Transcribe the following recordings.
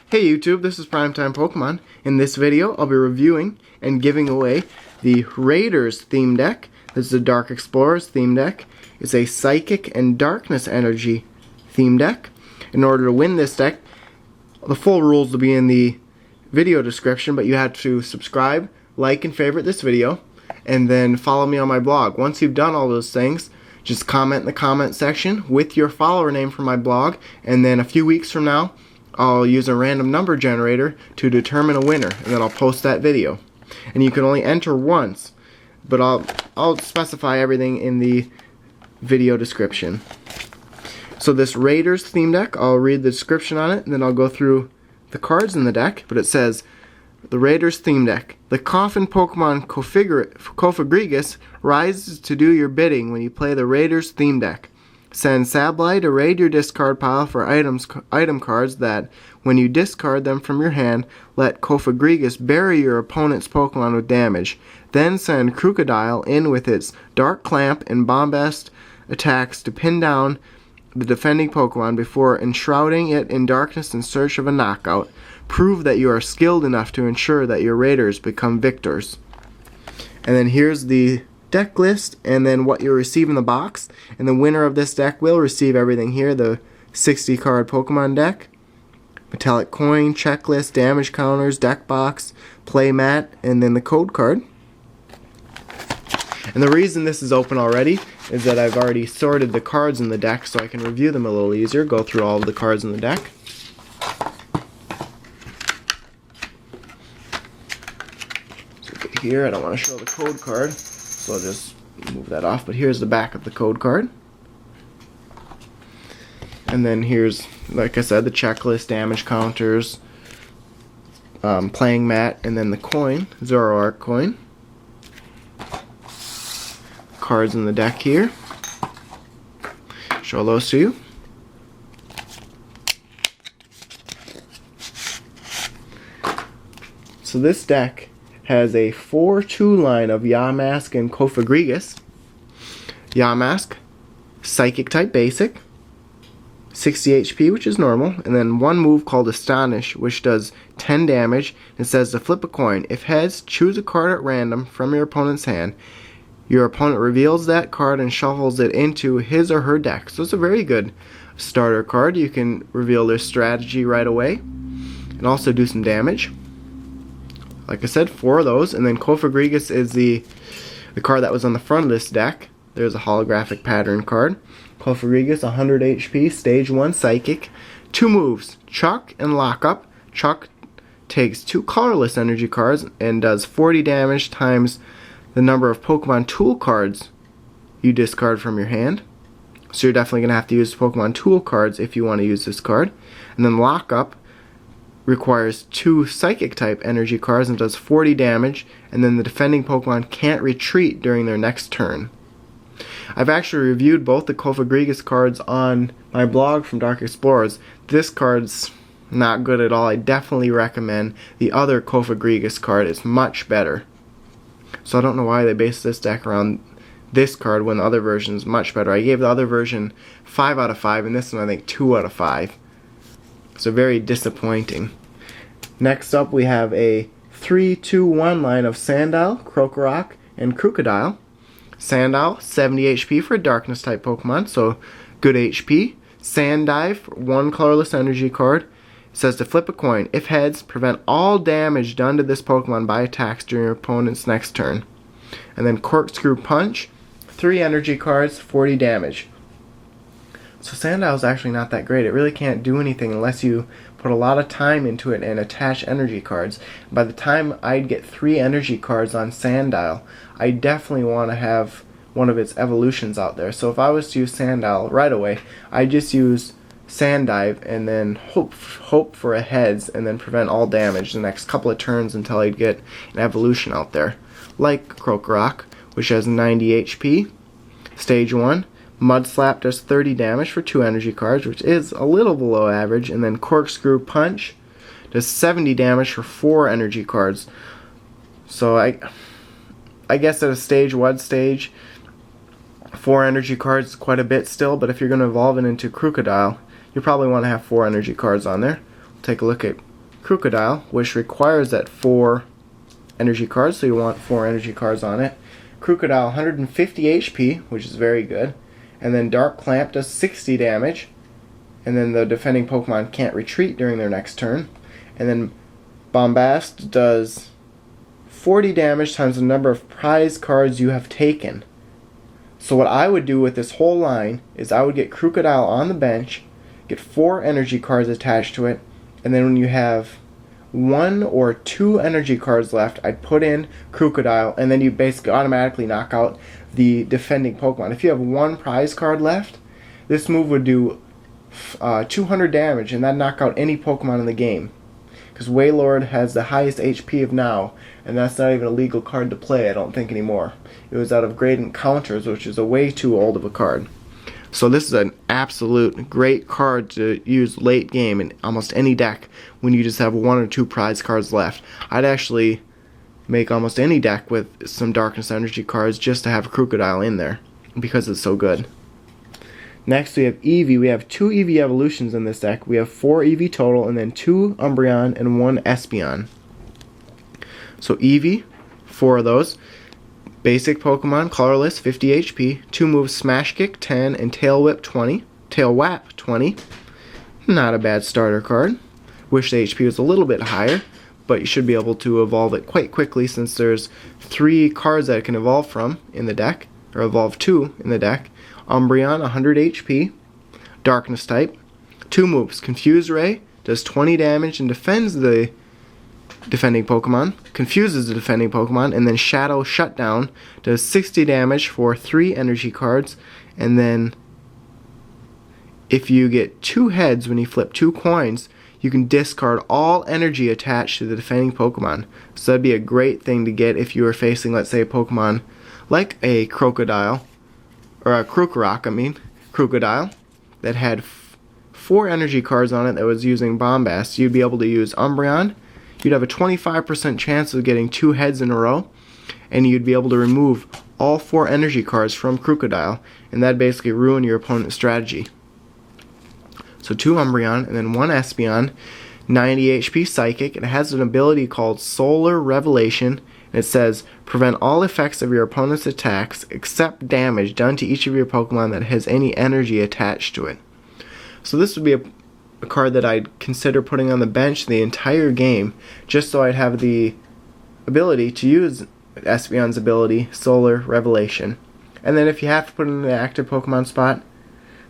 Hey YouTube, this is PrimetimePokemon. In this video, I'll be reviewing and giving away the Raiders theme deck. This is a Dark Explorers theme deck. It's a Psychic and Darkness Energy theme deck. In order to win this deck, the full rules will be in the video description, but you have to subscribe, like, and favorite this video, and then follow me on my blog. Once you've done all those things, just comment in the comment section with your follower name for my blog, and then a few weeks from now, I'll use a random number generator to determine a winner, and then I'll post that video. And you can only enter once, but I'll specify everything in the video description. So this Raiders theme deck, I'll read the description on it, and then I'll go through the cards in the deck. But it says, the Raiders theme deck. The Coffin Pokemon Cofagrigus rises to do your bidding when you play the Raiders theme deck. Send Sableye to raid your discard pile for item cards that, when you discard them from your hand, let Cofagrigus bury your opponent's Pokemon with damage. Then send Crocodile in with its Dark Clamp and Bombast attacks to pin down the defending Pokemon before enshrouding it in darkness in search of a knockout. Prove that you are skilled enough to ensure that your Raiders become victors. And then here's the deck list, and then what you'll receive in the box. And the winner of this deck will receive everything here: the 60 card Pokemon deck, metallic coin, checklist, damage counters, deck box, play mat, and then the code card. And the reason this is open already is that I've already sorted the cards in the deck so I can review them a little easier, go through all of the cards in the deck. So here, I don't want to show the code card, so I'll just move that off, but here's the back of the code card. And then here's, like I said, the checklist, damage counters, playing mat, and then the coin, Zoroark coin. Cards in the deck here. Show those to you. So this deck has a 4-2 line of Yamask and Cofagrigus. Yamask, Psychic type basic, 60 HP, which is normal, and then one move called Astonish, which does 10 damage. It says to flip a coin. If heads, choose a card at random from your opponent's hand. Your opponent reveals that card and shuffles it into his or her deck. So it's a very good starter card. You can reveal their strategy right away and also do some damage. Like I said, 4 of those. And then Cofagrigus is the card that was on the front of this deck. There's a holographic pattern card. Cofagrigus, 100 HP, stage 1 psychic. 2 moves, Chuck and Lockup. Chuck takes 2 colorless energy cards and does 40 damage times the number of Pokemon tool cards you discard from your hand. So you're definitely going to have to use Pokemon tool cards if you want to use this card. And then Lockup requires 2 Psychic type energy cards and does 40 damage, and then the defending Pokemon can't retreat during their next turn. I've actually reviewed both the Cofagrigus cards on my blog from Dark Explorers. This card's not good at all. I definitely recommend the other Cofagrigus card. It's much better. So I don't know why they based this deck around this card when the other version is much better. I gave the other version 5 out of 5, and this one I think 2 out of 5. So very disappointing. Next up we have a 3-2-1 line of Sandile, Krokorok, and Crocodile. Sandile, 70 HP for a Darkness type Pokemon, so good HP. Sandive, 1 colorless energy card. It says to flip a coin. If heads, prevent all damage done to this Pokemon by attacks during your opponent's next turn. And then Corkscrew Punch, 3 energy cards, 40 damage. So Sandile's actually not that great. It really can't do anything unless you put a lot of time into it and attach energy cards. By the time I'd get 3 energy cards on Sandile, I definitely want to have one of its evolutions out there. So if I was to use Sandile right away, I'd just use Sandive and then hope for a heads and then prevent all damage the next couple of turns until I'd get an evolution out there. Like Krokorok, which has 90 HP, stage 1. Mudslap does 30 damage for 2 energy cards, which is a little below average, and then Corkscrew Punch does 70 damage for 4 energy cards. So I guess at a stage 1 stage, 4 energy cards is quite a bit still, but if you're going to evolve it into Crocodile, you probably want to have 4 energy cards on there. Take a look at Crocodile, which requires that 4 energy cards, so you want 4 energy cards on it. Crocodile 150 HP, which is very good. And then Dark Clamp does 60 damage. And then the defending Pokemon can't retreat during their next turn. And then Bombast does 40 damage times the number of prize cards you have taken. So what I would do with this whole line is I would get Crocodile on the bench, get 4 energy cards attached to it, and then when you have 1 or 2 energy cards left, I'd put in Crocodile, and then you basically automatically knock out the defending Pokemon. If you have 1 prize card left, this move would do 200 damage, and that'd knock out any Pokemon in the game. Because Wailord has the highest HP of now, and that's not even a legal card to play, I don't think, anymore. It was out of Great Encounters, which is a way too old of a card. So this is an absolute great card to use late game in almost any deck when you just have 1 or 2 prize cards left. I'd actually make almost any deck with some Darkness Energy cards just to have a Crocodile in there because it's so good. Next we have Eevee. We have 2 Eevee evolutions in this deck. We have 4 Eevee total and then 2 Umbreon and 1 Espeon. So Eevee, 4 of those. Basic Pokemon, colorless, 50 HP, 2 moves, Smash Kick, 10, and Tail Whip, 20. Tail Whap, 20. Not a bad starter card. Wish the HP was a little bit higher, but you should be able to evolve it quite quickly since there's 3 cards that it can evolve from in the deck, or evolve to in the deck. Umbreon, 100 HP, Darkness type. 2 moves, Confuse Ray, does 20 damage and defends the defending Pokemon, confuses the defending Pokemon, and then Shadow Shutdown does 60 damage for 3 energy cards, and then if you get 2 heads when you flip 2 coins, you can discard all energy attached to the defending Pokemon. So that'd be a great thing to get if you were facing, let's say, a Pokemon like a Crocodile, or a Crocodile, that had 4 energy cards on it that was using Bombast. You'd be able to use Umbreon. You'd have a 25% chance of getting 2 heads in a row, and you'd be able to remove all 4 energy cards from Crocodile, and that'd basically ruin your opponent's strategy. So 2 Umbreon, and then 1 Espeon, 90 HP Psychic. It has an ability called Solar Revelation, and it says, prevent all effects of your opponent's attacks except damage done to each of your Pokemon that has any energy attached to it. So this would be a card that I'd consider putting on the bench the entire game, just so I'd have the ability to use Espeon's ability, Solar Revelation. And then if you have to put in an active Pokemon spot,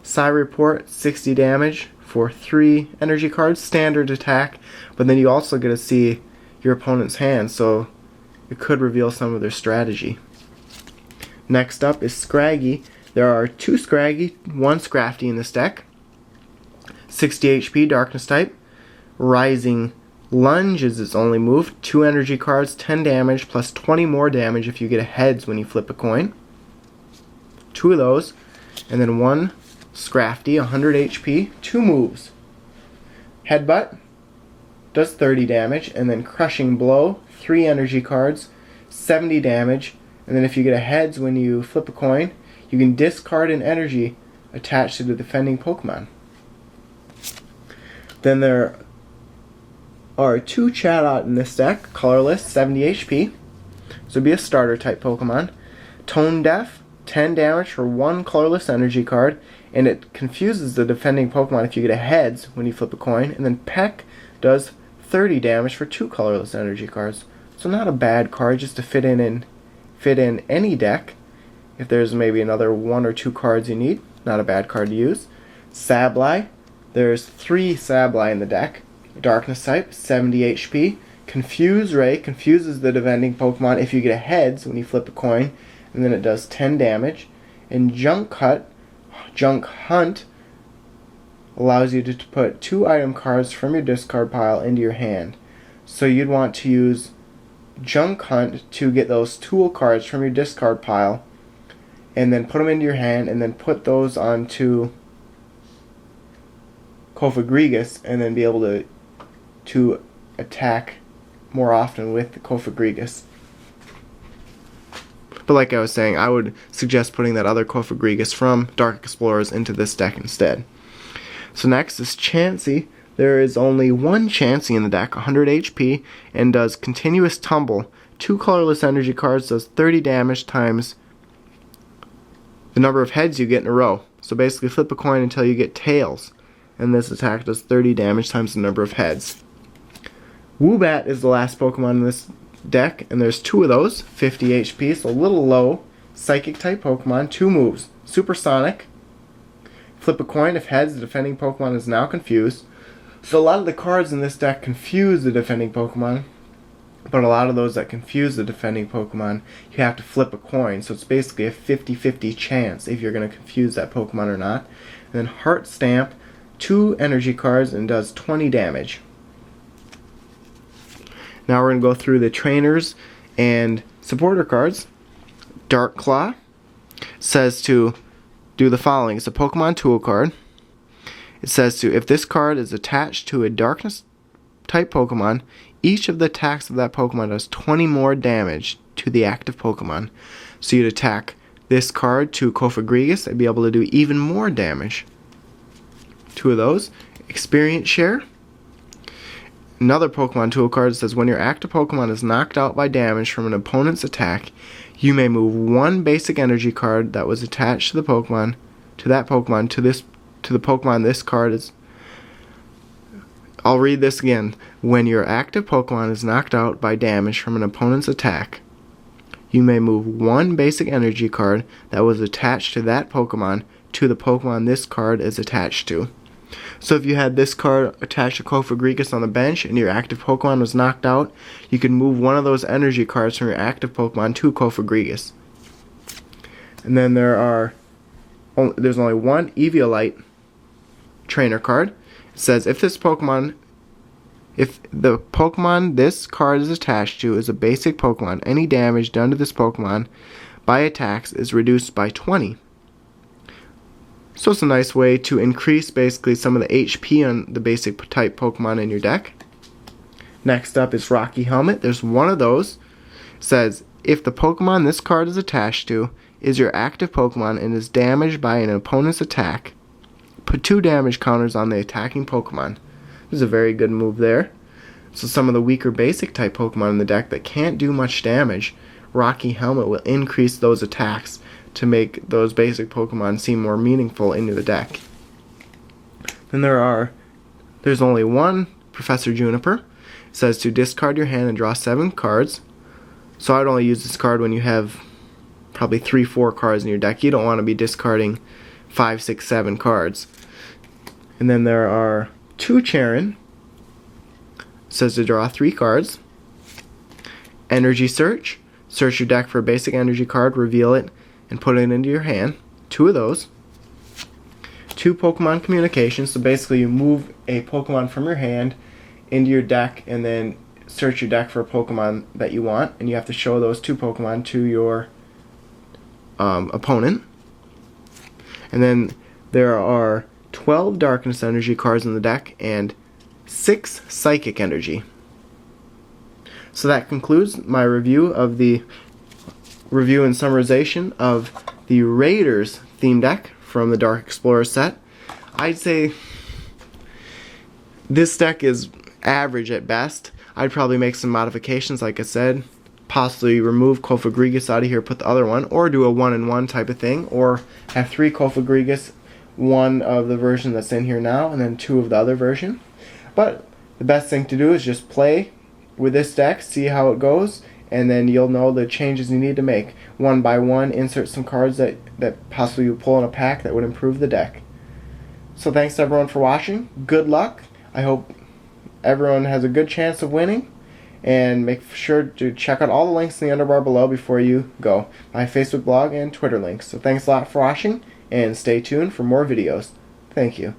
Psy Report, 60 damage for 3 energy cards, standard attack, but then you also get to see your opponent's hand, so it could reveal some of their strategy. Next up is Scraggy. There are 2 Scraggy, 1 Scrafty in this deck. 60 HP, Darkness type. Rising Lunge is its only move. 2 energy cards, 10 damage, plus 20 more damage if you get a heads when you flip a coin. 2 of those. And then 1 Scrafty, 100 HP, 2 moves. Headbutt does 30 damage, and then Crushing Blow, 3 energy cards, 70 damage, and then if you get a heads when you flip a coin, you can discard an energy attached to the defending Pokemon. Then there are 2 Chatot in this deck, colorless, 70 HP, so it'd be a starter type Pokemon. Tone Deaf, 10 damage for 1 colorless energy card, and it confuses the defending Pokemon if you get a heads when you flip a coin, and then Peck does 30 damage for 2 colorless energy cards. So not a bad card just to fit in any deck. If there's maybe another 1 or 2 cards you need, not a bad card to use. Sableye, there's 3 Sableye in the deck. Darkness type, 70 HP. Confuse Ray confuses the defending Pokemon if you get a heads when you flip a coin, and then it does 10 damage. And Junk Hunt allows you to put 2 item cards from your discard pile into your hand. So you'd want to use Junk Hunt to get those tool cards from your discard pile, and then put them into your hand, and then put those onto Cofagrigus, and then be able to attack more often with the Cofagrigus. But like I was saying, I would suggest putting that other Cofagrigus from Dark Explorers into this deck instead. So next is Chancy. there is only one Chancy in the deck, 100 HP, and does continuous tumble. 2 colorless energy cards, does 30 damage times the number of heads you get in a row. So basically flip a coin until you get tails, and this attack does 30 damage times the number of heads. Woobat is the last Pokemon in this deck, and there's 2 of those, 50 HP, so a little low. Psychic type Pokemon, 2 moves. Supersonic. Flip a coin. If heads, the defending Pokemon is now confused. So a lot of the cards in this deck confuse the defending Pokemon, but a lot of those that confuse the defending Pokemon, you have to flip a coin. So it's basically a 50-50 chance if you're going to confuse that Pokemon or not. And then Heart Stamp, 2 energy cards, and does 20 damage. Now we're going to go through the trainers and supporter cards. Dark Claw says to do the following. It's a Pokemon tool card. It says to, if this card is attached to a darkness type Pokemon, each of the attacks of that Pokemon does 20 more damage to the active Pokemon. So you'd attack this card to Cofagrigus and be able to do even more damage. 2 of those. Experience Share. Another Pokemon tool card says when your active Pokemon is knocked out by damage from an opponent's attack, you may move 1 basic energy card that was attached to the Pokemon to the Pokemon this card is. I'll read this again. When your active Pokemon is knocked out by damage from an opponent's attack, you may move 1 basic energy card that was attached to that Pokemon to the Pokemon this card is attached to. So if you had this card attached to Cofagrigus on the bench and your active Pokemon was knocked out, you could move 1 of those energy cards from your active Pokemon to Cofagrigus. And then there's only 1 Eevee trainer card. It says if the Pokemon this card is attached to is a basic Pokemon, any damage done to this Pokemon by attacks is reduced by 20. So it's a nice way to increase basically some of the HP on the basic type Pokemon in your deck. Next up is Rocky Helmet. There's 1 of those. It says if the Pokemon this card is attached to is your active Pokemon and is damaged by an opponent's attack, put 2 damage counters on the attacking Pokemon. This is a very good move there. So some of the weaker basic type Pokemon in the deck that can't do much damage, Rocky Helmet will increase those attacks to make those basic Pokemon seem more meaningful into the deck. Then there's only 1 Professor Juniper. It says to discard your hand and draw 7 cards. So I'd only use this card when you have probably 3-4 cards in your deck. You don't want to be discarding 5, 6, 7 cards. And then there are 2 Charon. It says to draw 3 cards. Energy Search. Search your deck for a basic energy card, reveal it, and put it into your hand. 2 of those. 2 Pokemon Communication. So basically you move a Pokemon from your hand into your deck and then search your deck for a Pokemon that you want, and you have to show those 2 Pokemon to your opponent. And then there are 12 Darkness Energy cards in the deck and 6 Psychic Energy. So that concludes my review and summarization of the Raiders theme deck from the Dark Explorer set. I'd say this deck is average at best. I'd probably make some modifications, like I said, possibly remove Cofagrigus out of here, put the other one, or do a 1-in-1 type of thing, or have 3 Cofagrigus, 1 of the version that's in here now, and then 2 of the other version. But the best thing to do is just play with this deck, see how it goes, and then you'll know the changes you need to make. 1 by 1, insert some cards that possibly you pull in a pack that would improve the deck. So thanks to everyone for watching. Good luck. I hope everyone has a good chance of winning. And make sure to check out all the links in the underbar below before you go. My Facebook blog and Twitter links. So thanks a lot for watching, and stay tuned for more videos. Thank you.